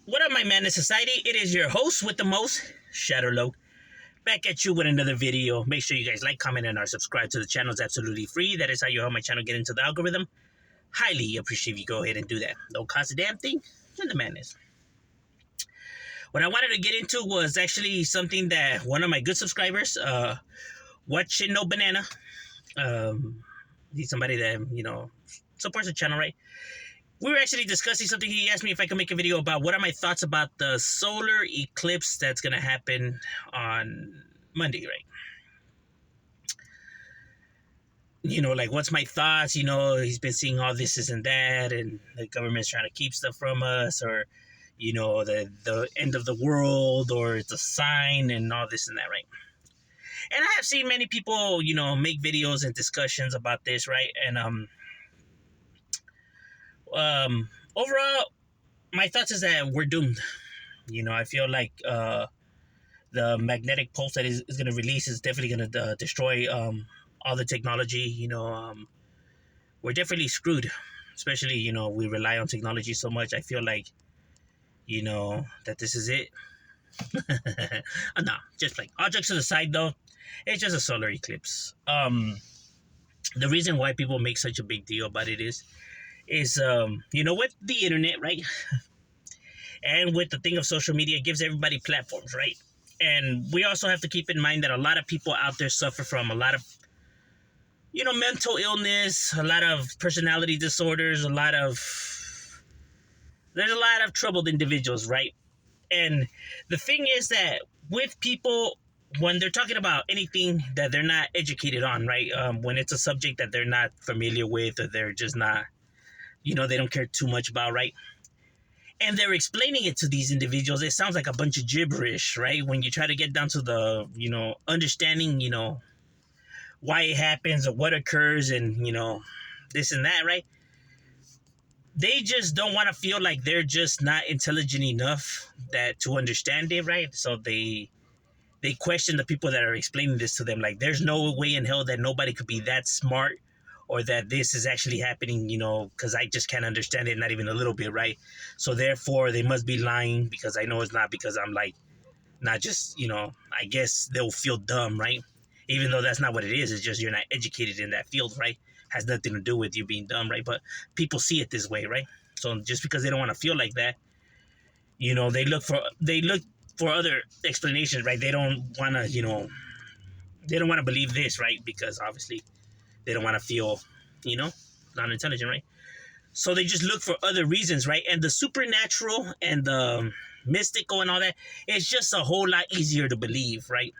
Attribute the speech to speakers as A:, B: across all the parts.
A: What up, my man in society? It is your host with the most, Shadowlow, back at you with another video. Make sure you guys like, comment, and are subscribed to the channel. It's absolutely free. That is how you help my channel get into the algorithm. Highly appreciate if you go ahead and do that. Don't cost a damn thing. And the madness. What I wanted to get into was actually something that one of my good subscribers, Watching No Banana, he's somebody that, supports the channel, right? We were actually discussing something. He asked me if I could make a video about what are my thoughts about the solar eclipse that's going to happen on Monday, right? Like what's my thoughts? He's been seeing all this and that, and the government's trying to keep stuff from us, or, the end of the world, or it's a sign and all this and that, right? And I have seen many people, make videos and discussions about this, right? And, overall, my thoughts is that we're doomed. I feel like the magnetic pulse that is going to release is definitely going to destroy all the technology. We're definitely screwed, especially, we rely on technology so much. I feel like, that this is it. No, just like all jokes to the side, though, it's just a solar eclipse. The reason why people make such a big deal about it is with the internet, right? And with the thing of social media, it gives everybody platforms, right? And we also have to keep in mind that a lot of people out there suffer from a lot of, mental illness, a lot of personality disorders, there's a lot of troubled individuals, right? And the thing is that with people, when they're talking about anything that they're not educated on, right? When it's a subject that they're not familiar with, or they're just not, they don't care too much about, right? And they're explaining it to these individuals, it sounds like a bunch of gibberish, right? When you try to get down to the, understanding, why it happens or what occurs and, this and that, right? They just don't want to feel like they're just not intelligent enough to understand it, right? So they question the people that are explaining this to them. Like, there's no way in hell that nobody could be that smart, or that this is actually happening, because I just can't understand it, not even a little bit, right? So therefore, they must be lying, because I know it's not, because I'm like, not just, I guess they'll feel dumb, right? Even though that's not what it is. It's just you're not educated in that field, right? Has nothing to do with you being dumb, right? But people see it this way, right? So just because they don't want to feel like that, they look for other explanations, right? They don't want to, they don't want to believe this, right? Because obviously they don't want to feel, not intelligent, right? So they just look for other reasons, right? And the supernatural and the mystical and all that, it's just a whole lot easier to believe, right?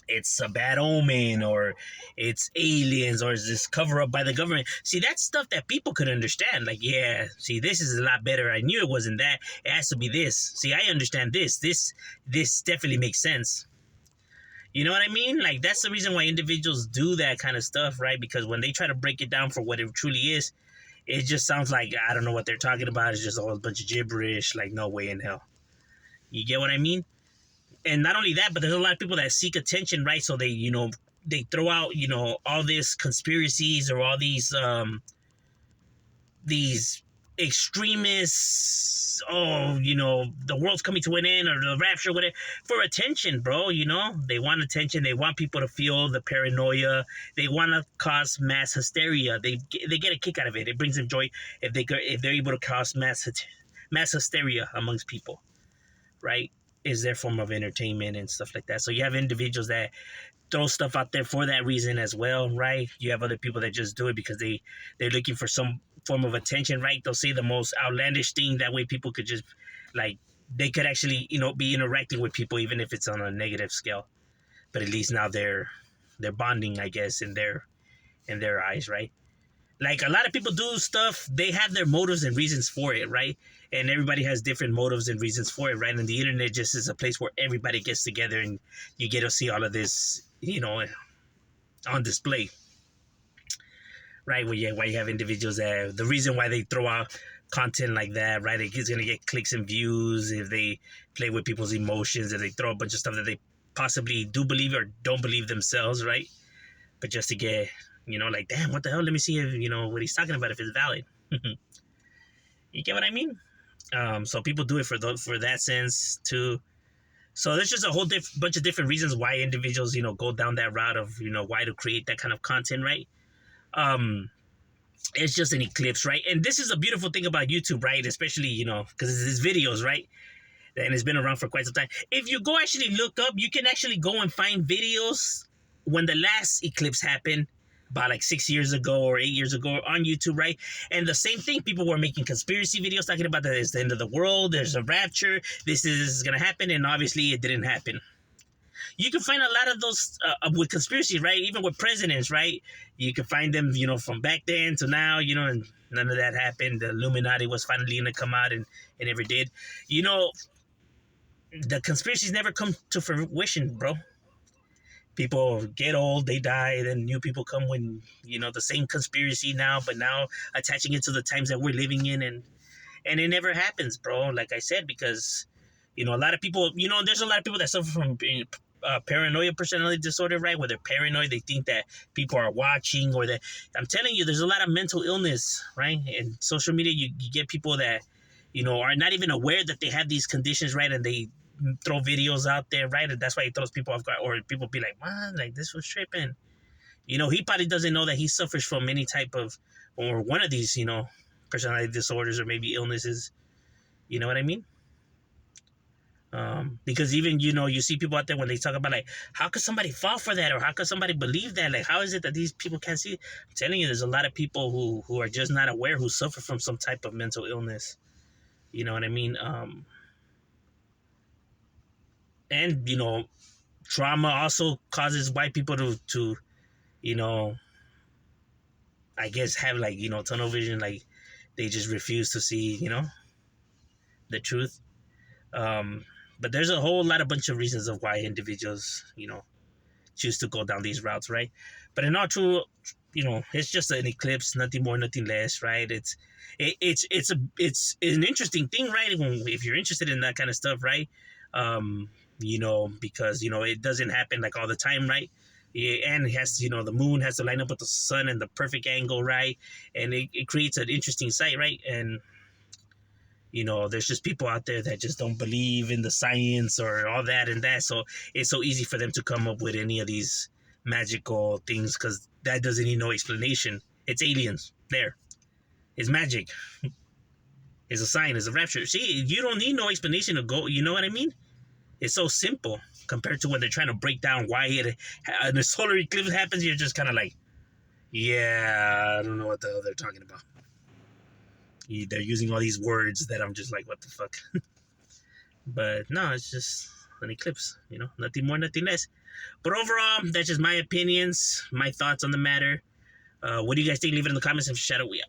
A: It's a bad omen, or it's aliens, or it's this cover up by the government. See, that's stuff that people could understand. Like, yeah, see, this is a lot better. I knew it wasn't that. It has to be this. See, I understand this. This definitely makes sense. You know what I mean? Like, that's the reason why individuals do that kind of stuff, right? Because when they try to break it down for what it truly is, it just sounds like, I don't know what they're talking about. It's just a whole bunch of gibberish. Like, no way in hell. You get what I mean? And not only that, but there's a lot of people that seek attention, right? So they, they throw out, all these conspiracies, or all these extremists, the world's coming to an end, or the rapture, whatever, for attention, bro. They want attention. They want people to feel the paranoia. They want to cause mass hysteria. They get a kick out of it. It brings them joy if they're able to cause mass hysteria amongst people, right? Is their form of entertainment and stuff like that. So you have individuals that throw stuff out there for that reason as well, right? You have other people that just do it because they're looking for some form of attention, right? They'll say the most outlandish thing. That way people could just, like, they could actually, be interacting with people, even if it's on a negative scale. But at least now they're bonding, I guess, in their eyes, right? Like, a lot of people do stuff, they have their motives and reasons for it, right? And everybody has different motives and reasons for it, right? And the internet just is a place where everybody gets together and you get to see all of this, on display, right? Why you have individuals that, the reason why they throw out content like that, right? It's going to get clicks and views if they play with people's emotions, if they throw a bunch of stuff that they possibly do believe or don't believe themselves, right? But just to get, like, damn, what the hell? Let me see if, what he's talking about, if it's valid. You get what I mean? So people do it for that sense too. So there's just a whole bunch of different reasons why individuals, go down that route of, why to create that kind of content, right? Um, it's just an eclipse, right? And this is a beautiful thing about YouTube, right? Especially, because it's videos, right? And it's been around for quite some time. If you go actually look up, you can actually go and find videos when the last eclipse happened, about like 6 years ago or 8 years ago on YouTube, right? And the same thing, people were making conspiracy videos talking about that it's the end of the world, there's a rapture, this is going to happen, and obviously it didn't happen. You can find a lot of those with conspiracy, right? Even with presidents, right? You can find them, from back then to now, and none of that happened. The Illuminati was finally going to come out, and it never did. The conspiracies never come to fruition, bro. People get old, they die, then new people come when, the same conspiracy now, but now attaching it to the times that we're living in, and it never happens, bro. Like I said, because, a lot of people, there's a lot of people that suffer from paranoia personality disorder, right? Where they're paranoid, they think that people are watching, or that, I'm telling you, there's a lot of mental illness, right? And social media, you get people that, are not even aware that they have these conditions, right? And they throw videos out there, right? And that's why it throws people off guard, or people be like, "Man, like this was tripping." He probably doesn't know that he suffers from any type of, or one of these, personality disorders or maybe illnesses. You know what I mean? Because even, you see people out there when they talk about like, how could somebody fall for that? Or how could somebody believe that? Like, how is it that these people can't see? I'm telling you, there's a lot of people who are just not aware, who suffer from some type of mental illness. You know what I mean? And, trauma also causes white people to I guess have like, tunnel vision, like they just refuse to see, the truth. But there's a whole lot of bunch of reasons of why individuals, choose to go down these routes, right? But in all true, it's just an eclipse, nothing more, nothing less, right? It's an interesting thing, right? If you're interested in that kind of stuff, right? Because it doesn't happen like all the time, right? Yeah, and it has to, the moon has to line up with the sun in the perfect angle, right? And it creates an interesting sight, right? And there's just people out there that just don't believe in the science or all that and that. So it's so easy for them to come up with any of these magical things because that doesn't need no explanation. It's aliens. There. It's magic. It's a sign. It's a rapture. See, you don't need no explanation to go. You know what I mean? It's so simple compared to when they're trying to break down why the solar eclipse happens. You're just kind of like, yeah, I don't know what the hell they're talking about. They're using all these words that I'm just like, what the fuck? But no, it's just an eclipse, nothing more, nothing less. But overall, that's just my opinions, my thoughts on the matter. What do you guys think? Leave it in the comments and shout out. We out.